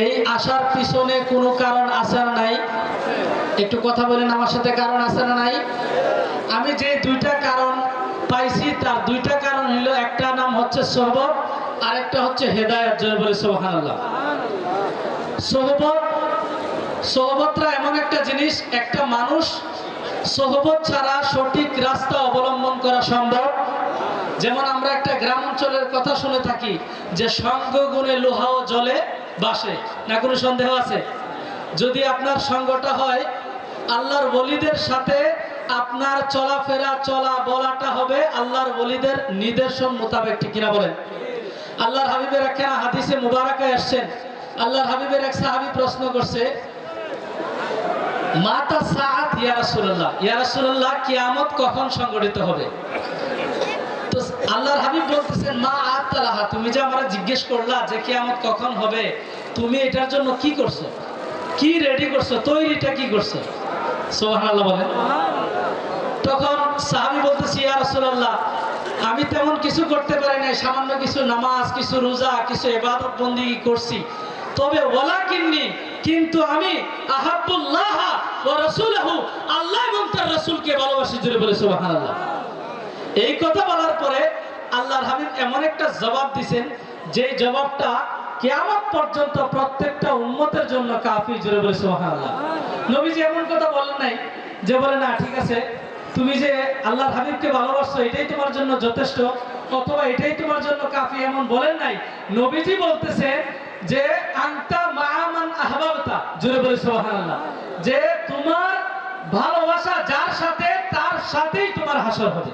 এই আসার পিছনে কোনো কারণ আছে না নাই? একটু কথা বলেন আমার সাথে, কারণ আছে না নাই? আমি যে দুইটা কারণ পাইছি তার দুইটা কারণ হলো, একটা নাম হচ্ছে সোহবত আর একটা হচ্ছে হেদায়েত। জয় বলে সুবহানাল্লাহ। সোহবতটা এমন একটা জিনিস, একটা মানুষ সোহবত ছাড়া সঠিক রাস্তা অবলম্বন করা সম্ভব। যেমন আমরা একটা গ্রাম অঞ্চলের কথা শুনে থাকি যে সঙ্গ গুণে লোহাও জলে বাসে, না কোনো সন্দেহ আছে? যদি আপনার সঙ্গটা হয় আল্লাহর ওলিদের সাথে, আপনার চলাফেরা চলা বলাটা হবে আল্লাহর ওলিদের নির্দেশন মোতাবেক, ঠিক কিনা বলেন? আল্লাহর হাবিবের একটা হাদিসে মুবারাকায় আসছেন, আল্লাহর হাবিবের এক সাহাবী প্রশ্ন করছে, মাতা সাআত ইয়া রাসূলুল্লাহ, ইয়া রাসূলুল্লাহ কিয়ামত কখন সংঘটিত হবে? তো আল্লাহর হাবিব বলতেছেন, মা আতালাহা, তুমি যে আমরা জিজ্ঞেস করলা যে কিয়ামত কখন হবে, তুমি এটার জন্য কি করছো, কি রেডি করছো, তৈরিটা কি করছো? সুবহানাল্লাহ বলেন। তখন সাহাবী বলতেছে, ইয়া রাসূলুল্লাহ আমি তেমন কিছু করতে পারি নাই, সামান্য কিছু নামাজ, কিছু রোজা, কিছু ইবাদত বন্দেগী করছি, তবে ওয়ালাকিন্নী, কিন্তু আমি আহাব্বুল্লাহ ওয়া রাসূলুহু, আল্লাহ এবং তার রাসূলকে ভালোবাসি। জোরে বলে সুবহানাল্লাহ। এই কথা বলার পরে আল্লাহর হাবিব এমন একটা জবাব দিবেন যে জবাবটা কিয়ামত পর্যন্ত প্রত্যেকটা উম্মতের জন্য কাফি। জোরে বলে সুবহানাল্লাহ। নবীজি এমন কথা বলেন নাই যে বলে না ঠিক আছে তুমি যে আল্লাহর হাবিবকে ভালোবাসো এটাই তোমার জন্য যথেষ্ট, অথবা এটাই তোমার জন্য কাফি, এমন বলেন নাই। নবীজি বলতেছে যে আনতা মা মান আহবাবতা। জোরে বলে সুবহানাল্লাহ। যে তোমার ভালোবাসা যার সাথে, তার সাথেই তোমার হাসর হবে।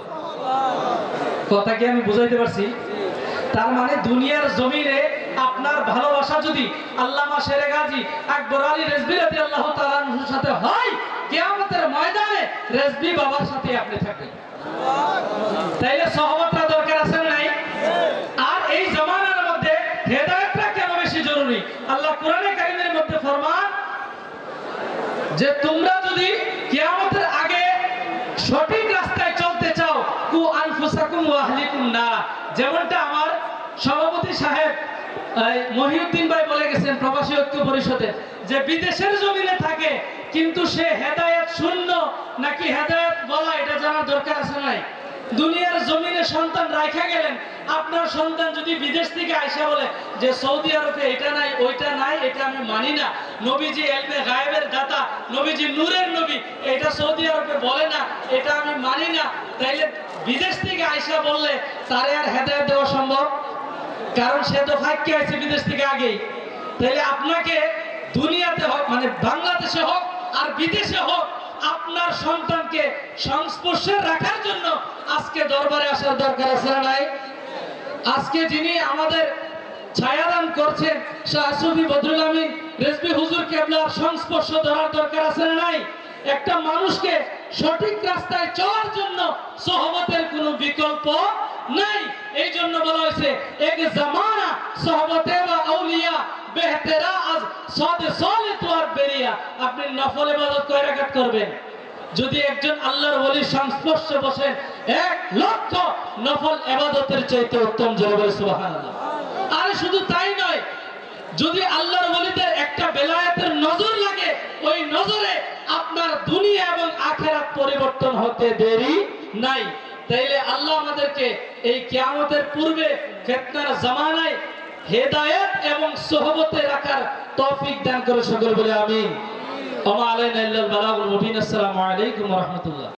কথা কি আমি বুঝাইতে পারছি? তার মানে দুনিয়ার জমিনে আপনার ভালোবাসা যদি আল্লামা শেরে গাজী আকবর আলী রেজভী রাদিয়াল্লাহু তাআলা আনহুর সাথে হয়, কিয়ামতের ময়দানে রেজভী বাবার সাথে আপনি থাকবেন। তাইলে সহবতটা দরকার আছে না নাই? আর এই জামানার মধ্যে হেদায়েতটা কেন বেশি জরুরি? আল্লাহ কোরআনে কারীমের মধ্যে ফরমান যে তোমরা যদি কিয়ামতের আগে সঠিক রাস্তায় চলতে চাও, কু আনফুসাকুম ওয়া আহলিকুম নার। যেমনটা আমার সভাপতি সাহেব মহিউদ্দিন ভাই বলে গেছেন প্রবাসী ঐক্য পরিষদের, যে বিদেশের জমিনে থাকে কিন্তু সে হেদায়েত শূন্য নাকি হেদায়েত বলা এটা জানার দরকার আছে নাই? দুনিয়ার জমিনে সন্তান রাখা গেলেন, আপনার সন্তান যদি বিদেশ থেকে আইসা বলে যে সৌদি আরবে এটা নাই ওইটা নাই, এটা আমি মানি না, নবীজি ইলমে গায়েবের দাতা, নবীজি নূরের নবী, এটা সৌদি আরবে বলে না, এটা আমি মানি না, তাইলে বিদেশ থেকে আইসা বললে তারে আর হেদায়েত দেওয়া সম্ভব? কারণ সে তো ফাঁকি আছে বিদেশ থেকে আগেই। তাইলে আপনাকে দুনিয়াতে হোক, মানে বাংলাদেশে হোক আর বিদেশে হোক, আপনার সন্তানকে সংস্পর্শে রাখার জন্য আজকে দরবারে আসার দরকার আছে না নাই? আজকে যিনি আমাদের ছায়াদান করছেন শাহ সুফি বদরুল আমিন রেজভী হুজুর কেবলার সংস্পর্শ ধরার দরকার আছে না নাই? একটা মানুষকে সঠিক রাস্তায় চলার জন্য সোহবতের কোনো বিকল্প নাই। এই জন্য বলা হয়েছে এক জামানা সোহবতে ওয়া আউলিয়া বেহতেরা আজ সাদে সালে তোয়ার বেরিয়া। আপনি নফল ইবাদত কয় রাকাত করবেন? যদি একজন আল্লাহর ওলির সংস্পর্শে বসেন 1,00,000 নফল ইবাদতের চাইতে উত্তম। জোরে বলে সুবহানাল্লাহ। আর শুধু তাই নয়, যদি আল্লাহর ওলিদের একটা বেলায়েতের নজর লাগে, ওই নজরে আপনার দুনিয়া এবং আখিরাত পরিবর্তন হতে দেরি নাই। তাইলে আল্লাহ আমাদেরকে এই কিয়ামতের পূর্বে ফিতনার জামানায় হেদায়েত এবং সোহবতে রাখার তৌফিক দান করে। সকলে বলে আমিন। ওয়া আলাইনা ইল্লাল বালাগুল মুবিন। আসসালামু আলাইকুম ওয়া রাহমাতুল্লাহ।